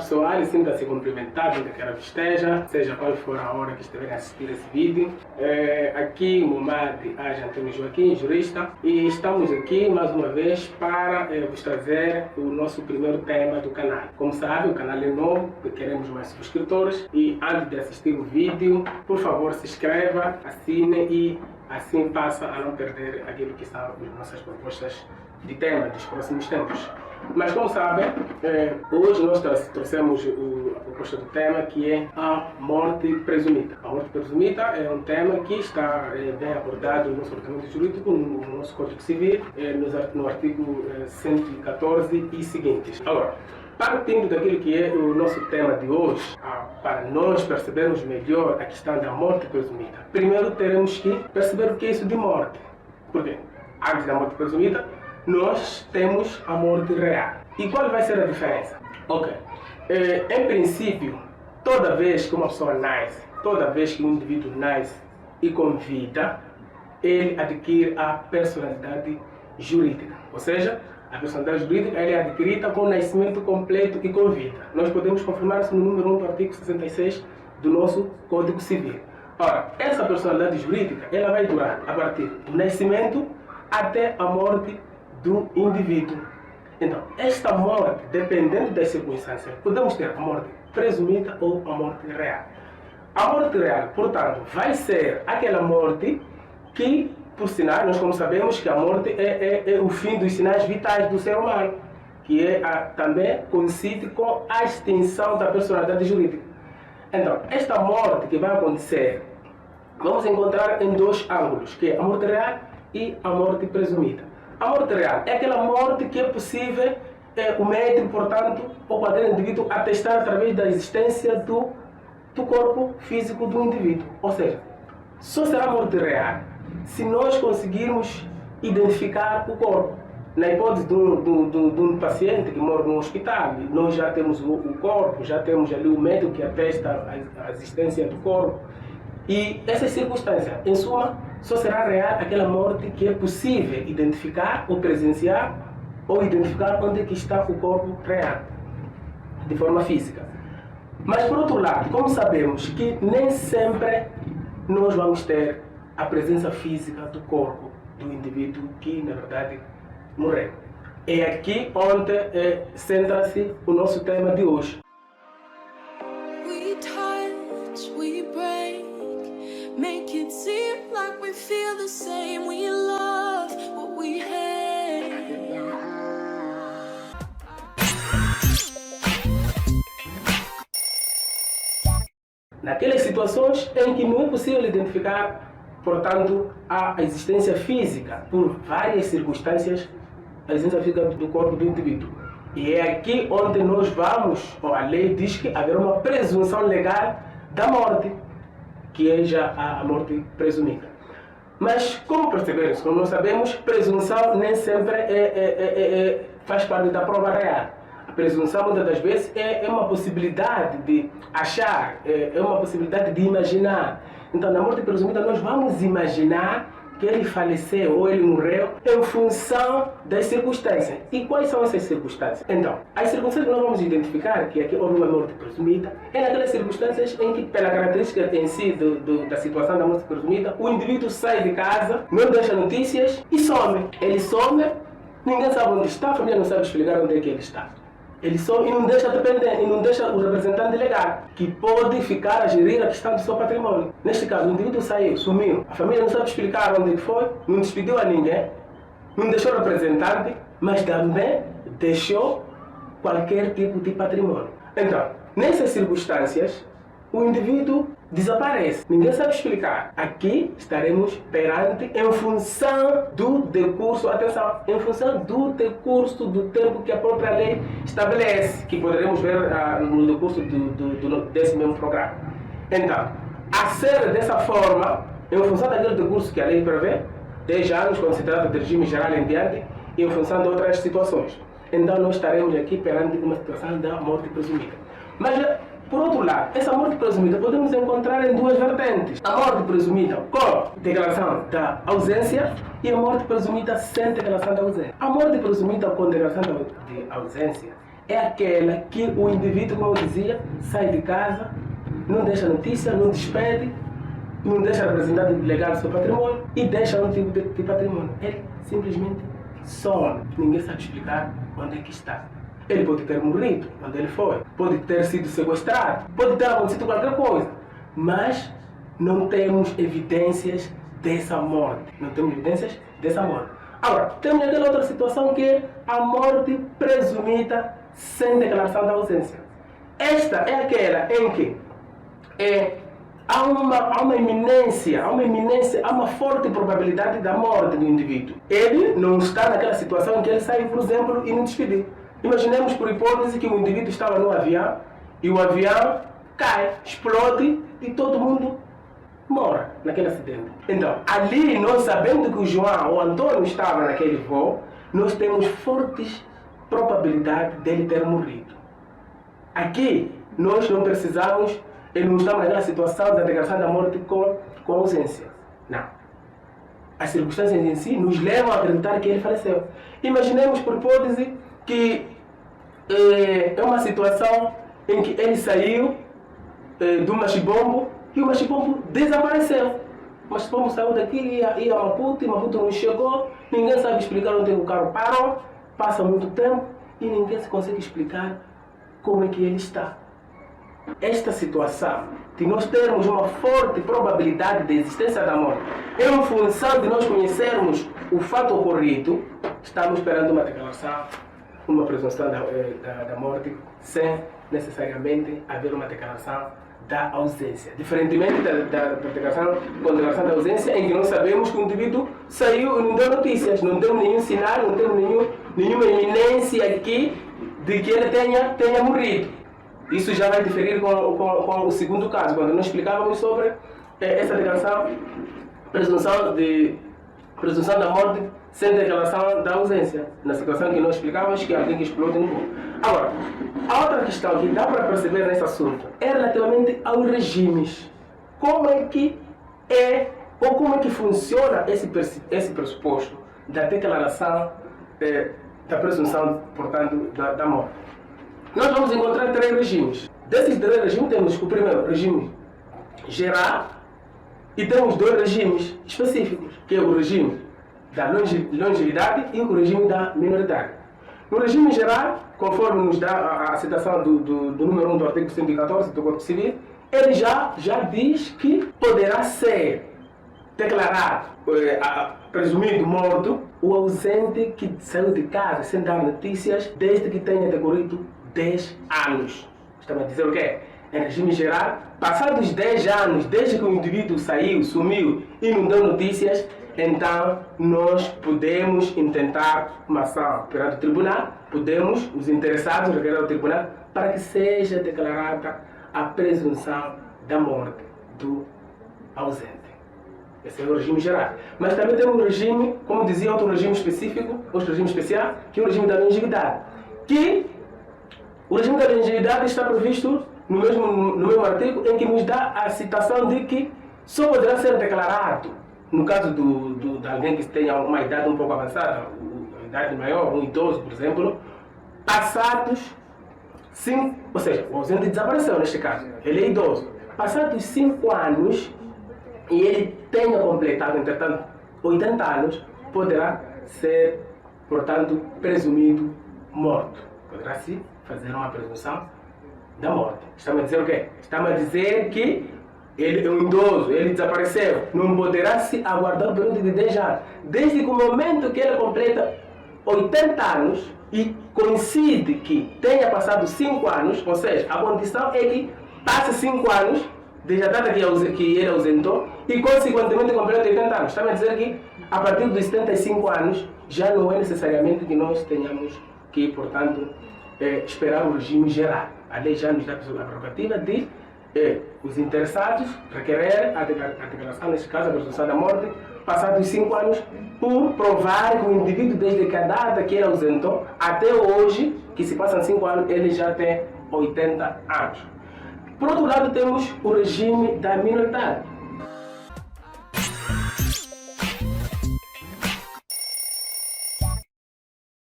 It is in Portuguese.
pessoal, e sinta-se cumprimentado onde quer que esteja, seja qual for a hora que estiverem a assistir esse vídeo. Aqui, Momad Antônio Joaquim, jurista, e estamos aqui mais uma vez para vos trazer o nosso primeiro tema do canal. Como sabe, o canal é novo, queremos mais subscritores, e antes de assistir o vídeo, por favor, se inscreva, assine e assim passa a não perder aquilo que são as nossas propostas de tema dos próximos tempos. Mas como sabem, hoje nós trouxemos a proposta do tema, que é a morte presumida. A morte presumida é um tema que está bem abordado no nosso ordenamento jurídico, no nosso Código Civil, no artigo 114 e seguintes. Agora, partindo daquilo que é o nosso tema de hoje, para nós percebermos melhor a questão da morte presumida, primeiro teremos que perceber o que é isso de morte. Por quê? Antes da morte presumida, nós temos a morte real. E qual vai ser a diferença? Ok. Em princípio, toda vez que uma pessoa nasce, toda vez que um indivíduo nasce e com vida, ele adquire a personalidade jurídica. Ou seja, a personalidade jurídica é adquirida com o nascimento completo e com vida. Nós podemos confirmar isso no número 1 do artigo 66 do nosso Código Civil. Ora, essa personalidade jurídica ela vai durar a partir do nascimento até a morte do indivíduo. Então, esta morte, dependendo das circunstâncias, podemos ter a morte presumida ou a morte real. A morte real, portanto, vai ser aquela morte que, por sinal, nós como sabemos que a morte é o fim dos sinais vitais do ser humano, que também coincide com a extinção da personalidade jurídica. Então, esta morte que vai acontecer, vamos encontrar em dois ângulos, que é a morte real e a morte presumida. A morte real é aquela morte que é possível o médico, portanto, ou qualquer indivíduo atestar através da existência do corpo físico do indivíduo. Ou seja, só será morte real se nós conseguirmos identificar o corpo. Na hipótese de um paciente que mora no hospital, nós já temos o corpo, já temos ali o médico que atesta a existência do corpo. E essas circunstâncias, em suma, só será real aquela morte que é possível identificar ou presenciar ou identificar onde é que está o corpo real, de forma física. Mas, por outro lado, como sabemos que nem sempre nós vamos ter a presença física do corpo do indivíduo que, na verdade, morreu. É aqui onde centra-se o nosso tema de hoje. Make it seem like we feel the same. We love what we hate. Naquelas situações em que não é possível identificar, portanto, a existência física, por várias circunstâncias, a existência física do corpo do indivíduo. E é aqui onde nós vamos, ou a lei diz que haverá uma presunção legal da morte, que é já a morte presumida. Mas como perceber isso? Como nós sabemos, presunção nem sempre faz parte da prova real. A presunção, muitas das vezes, é uma possibilidade de achar, é uma possibilidade de imaginar. Então, na morte presumida, nós vamos imaginar que ele faleceu ou ele morreu em função das circunstâncias. E quais são essas circunstâncias? Então, as circunstâncias que nós vamos identificar que aqui houve uma morte presumida é naquelas circunstâncias em que, pela característica em si da situação da morte presumida, o indivíduo sai de casa, não deixa notícias e some. Ele some, ninguém sabe onde está, a família não sabe explicar onde é que ele está. Ele some e não deixa dependente, e não deixa o representante legal, que pode ficar a gerir a questão do seu patrimônio. Neste caso, o indivíduo saiu, sumiu. A família não sabe explicar onde foi, não despediu a ninguém, não deixou representante, mas também deixou qualquer tipo de patrimônio. Então, nessas circunstâncias, o indivíduo desaparece. Ninguém sabe explicar. Aqui estaremos perante em função do decurso, atenção, em função do decurso do tempo que a própria lei estabelece, que poderemos ver no decurso desse mesmo programa. Então, a ser dessa forma, em função daquele decurso que a lei prevê, 10 anos, quando se trata de regime geral em diante, e em função de outras situações. Então, nós estaremos aqui perante uma situação da morte presumida. Mas, por outro lado, essa morte presumida podemos encontrar em duas vertentes. A morte presumida com declaração da ausência e a morte presumida sem declaração da ausência. A morte presumida com declaração de ausência é aquela que o indivíduo, como eu dizia, sai de casa, não deixa notícia, não despede, não deixa representante legal do seu patrimônio e deixa um tipo de patrimônio. Ele simplesmente some. Ninguém sabe explicar onde é que está. Ele pode ter morrido, onde ele foi, pode ter sido sequestrado, pode ter acontecido qualquer coisa, mas não temos evidências dessa morte. Não temos evidências dessa morte. Agora, temos aquela outra situação que é a morte presumida sem declaração da ausência. Esta é aquela em que há uma iminência, há uma forte probabilidade da morte do indivíduo. Ele não está naquela situação em que ele sai, por exemplo, e não despediu. Imaginemos, por hipótese, que o indivíduo estava no avião e o avião cai, explode e todo mundo morre naquele acidente. Então, ali, nós sabendo que o João ou Antônio estava naquele voo, nós temos fortes probabilidades dele ter morrido. Aqui, nós não precisamos, ele não estamos naquela situação da declaração da morte com ausência. Não. As circunstâncias em si nos levam a acreditar que ele faleceu. Imaginemos, por hipótese, que é uma situação em que ele saiu do Machibombo e o Machibombo desapareceu. O Machibombo saiu daqui e ia a Maputo, e Maputo não chegou, ninguém sabe explicar onde o carro parou, passa muito tempo e ninguém se consegue explicar como é que ele está. Esta situação de nós termos uma forte probabilidade de existência da morte, em função de nós conhecermos o fato ocorrido, estamos esperando uma declaração, uma presunção da morte, sem necessariamente haver uma declaração da ausência. Diferentemente da declaração da ausência, em que nós sabemos que o indivíduo saiu e não deu notícias, não deu nenhum sinal, não temos nenhuma iminência aqui de que ele tenha morrido. Isso já vai diferir com o segundo caso, quando nós explicávamos sobre essa declaração, presunção da morte sem declaração da ausência, na situação que nós explicávamos que alguém que explode no voo. Agora, a outra questão que dá para perceber nesse assunto é relativamente aos regimes. Como é que funciona esse pressuposto da declaração da presunção, portanto, da morte. Nós vamos encontrar 3 regimes. Desses 3 regimes temos o primeiro regime geral e temos 2 regimes específicos, que é o regime da longevidade e o regime da minoridade. No regime geral, conforme nos dá a citação do número 1 do artigo 114 do Código Civil, ele já diz que poderá ser declarado, presumido morto, o ausente que saiu de casa sem dar notícias desde que tenha decorrido 10 anos. Estamos a dizer o quê? Em regime geral, passados 10 anos, desde que o indivíduo saiu, sumiu e não deu notícias, então nós podemos intentar uma ação perante o tribunal, os interessados, requerer ao tribunal para que seja declarada a presunção da morte do ausente. Esse é o regime geral. Mas também temos um regime, como dizia, outro regime específico, outro regime especial, que é o regime da longevidade. Que o regime da longevidade está previsto no mesmo artigo, em que nos dá a citação de que só poderá ser declarado, no caso de alguém que tenha uma idade um pouco avançada, uma idade maior, um idoso, por exemplo, passados 5, ou seja, o ausente desapareceu neste caso, ele é idoso. Passados 5 anos, e ele tenha completado, entretanto, 80 anos, poderá ser, portanto, presumido morto. Poderá-se fazer uma presunção da morte. Estamos a dizer o quê? Estamos a dizer que ele é um idoso, ele desapareceu. Não poderá se aguardar o período de 10 anos. Desde que o momento que ele completa 80 anos e coincide que tenha passado 5 anos, ou seja, a condição é que passe 5 anos desde a data que ele ausentou e consequentemente completa 80 anos. Estamos a dizer que a partir dos 75 anos já não é necessariamente que nós tenhamos que, portanto, esperar o regime geral. A lei já nos dá a prerrogativa de os interessados requerer a declaração, neste caso, a presunção da morte, passados 5 anos, por provar que o indivíduo, desde que a data que ele ausentou até hoje, que se passam 5 anos, ele já tem 80 anos. Por outro lado, temos o regime da minoridade.